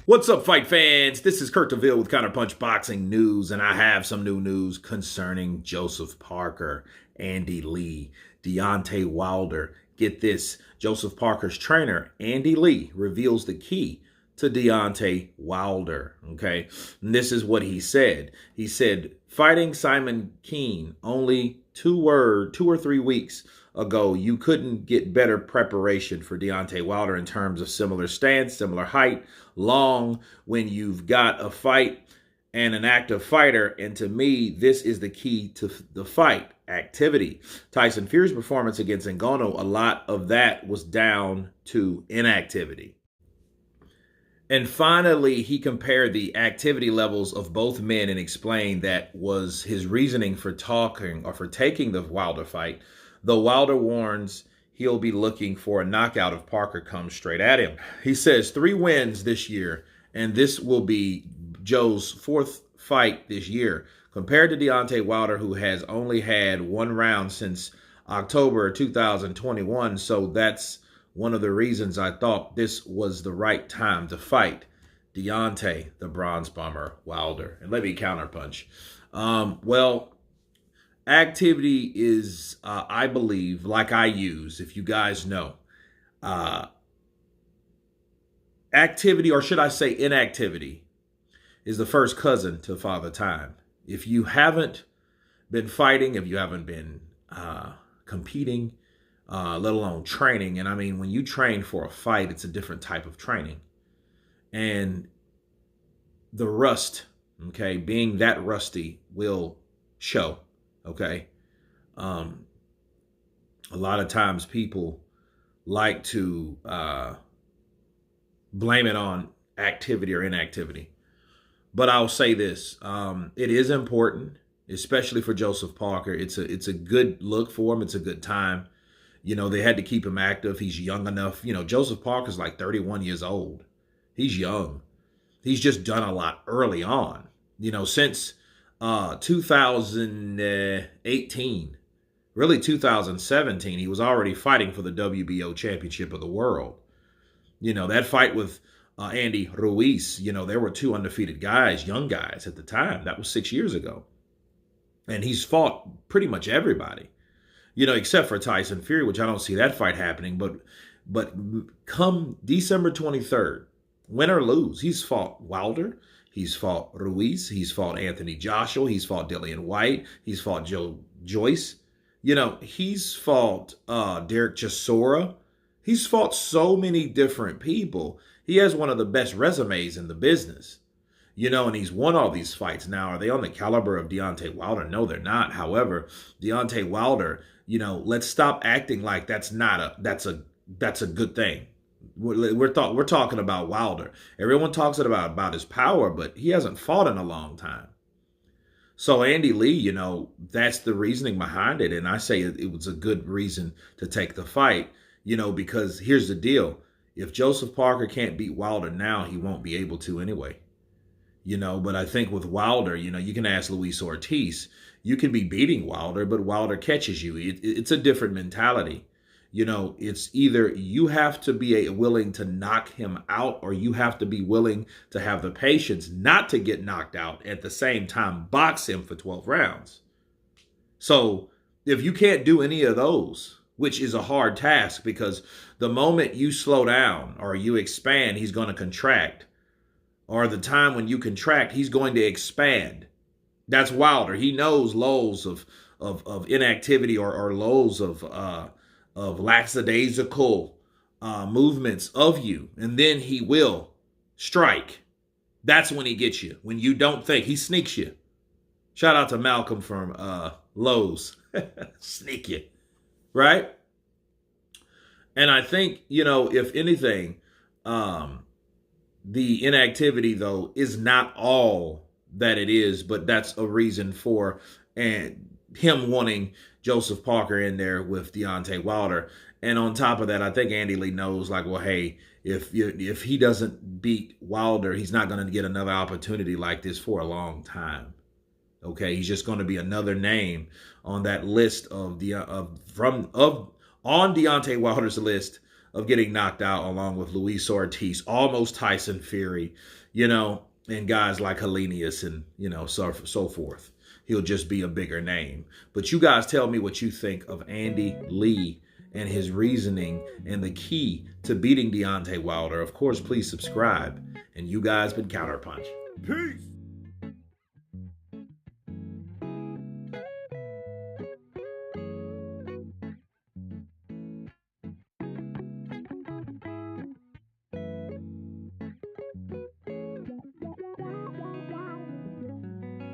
What's up, fight fans? This is Kurt DeVille with Counterpunch Boxing News, and I have some new news concerning Joseph Parker, Andy Lee, Deontay Wilder. Get this, Joseph Parker's trainer, Andy Lee, reveals the key to Deontay Wilder, okay? And this is what he said. He said, fighting Simon Keene only two or 3 weeks ago, you couldn't get better preparation for Deontay Wilder in terms of similar stance, similar height, long when you've got a fight and an active fighter. And to me, this is the key to the fight, activity. Tyson Fury's performance against Ngannou, a lot of that was down to inactivity. And finally, he compared the activity levels of both men and explained that was his reasoning for talking or for taking the Wilder fight. Though Wilder warns he'll be looking for a knockout if Parker comes straight at him. He says 3 wins this year, and this will be Joe's 4th fight this year, compared to Deontay Wilder, who has only had 1 round since October 2021. So that's one of the reasons I thought this was the right time to fight Deontay, the Bronze Bomber, Wilder. And let me counterpunch. Activity is, I believe, like I use, if you guys know, activity, or should I say inactivity, is the first cousin to Father Time. If you haven't been fighting, if you haven't been competing, let alone training, and I mean, when you train for a fight, it's a different type of training. And the rust, okay, being that rusty will show. Okay. A lot of times people like to blame it on activity or inactivity. But I'll say this, it is important, especially for Joseph Parker. It's a good look for him. It's a good time. You know, they had to keep him active. He's young enough. You know, Joseph Parker's like 31 years old. He's young. He's just done a lot early on. You know, since 2018, really 2017, he was already fighting for the WBO championship of the world. You know, that fight with Andy Ruiz, you know, there were 2 undefeated guys, young guys at the time. That was 6 years ago. And he's fought pretty much everybody, you know, except for Tyson Fury, which I don't see that fight happening. But come December 23rd, win or lose, he's fought Wilder. He's fought Ruiz. He's fought Anthony Joshua. He's fought Dillian White. He's fought Joe Joyce. You know, he's fought Derek Chisora. He's fought so many different people. He has one of the best resumes in the business. You know, and he's won all these fights. Now, are they on the caliber of Deontay Wilder? No, they're not. However, Deontay Wilder, you know, let's stop acting like that's a good thing. We're talking about Wilder. Everyone talks about his power, but he hasn't fought in a long time. So Andy Lee, you know, that's the reasoning behind it. And I say it was a good reason to take the fight, you know, because here's the deal. If Joseph Parker can't beat Wilder now, he won't be able to anyway. You know, but I think with Wilder, you know, you can ask Luis Ortiz. You can be beating Wilder, but Wilder catches you. It's a different mentality. You know, it's either you have to be willing to knock him out, or you have to be willing to have the patience not to get knocked out, at the same time box him for 12 rounds. So if you can't do any of those, which is a hard task, because the moment you slow down or you expand, he's going to contract. Or the time when you contract, he's going to expand. That's Wilder. He knows lows of inactivity or lows of lackadaisical movements of you, and then he will strike. That's when he gets you. When you don't think, he sneaks you. Shout out to Malcolm from Lowe's. Sneak you, right? And I think, you know, if anything, the inactivity, though, is not all that it is, but that's a reason for him wanting Joseph Parker in there with Deontay Wilder. And on top of that, I think Andy Lee knows, like, well, hey, if he doesn't beat Wilder, he's not going to get another opportunity like this for a long time. Okay, he's just going to be another name on that list on Deontay Wilder's list of getting knocked out along with Luis Ortiz, almost Tyson Fury, and guys like Helenius and, so forth. He'll just be a bigger name. But you guys tell me what you think of Andy Lee and his reasoning and the key to beating Deontay Wilder. Of course, please subscribe. And you guys been Counterpunch. Peace.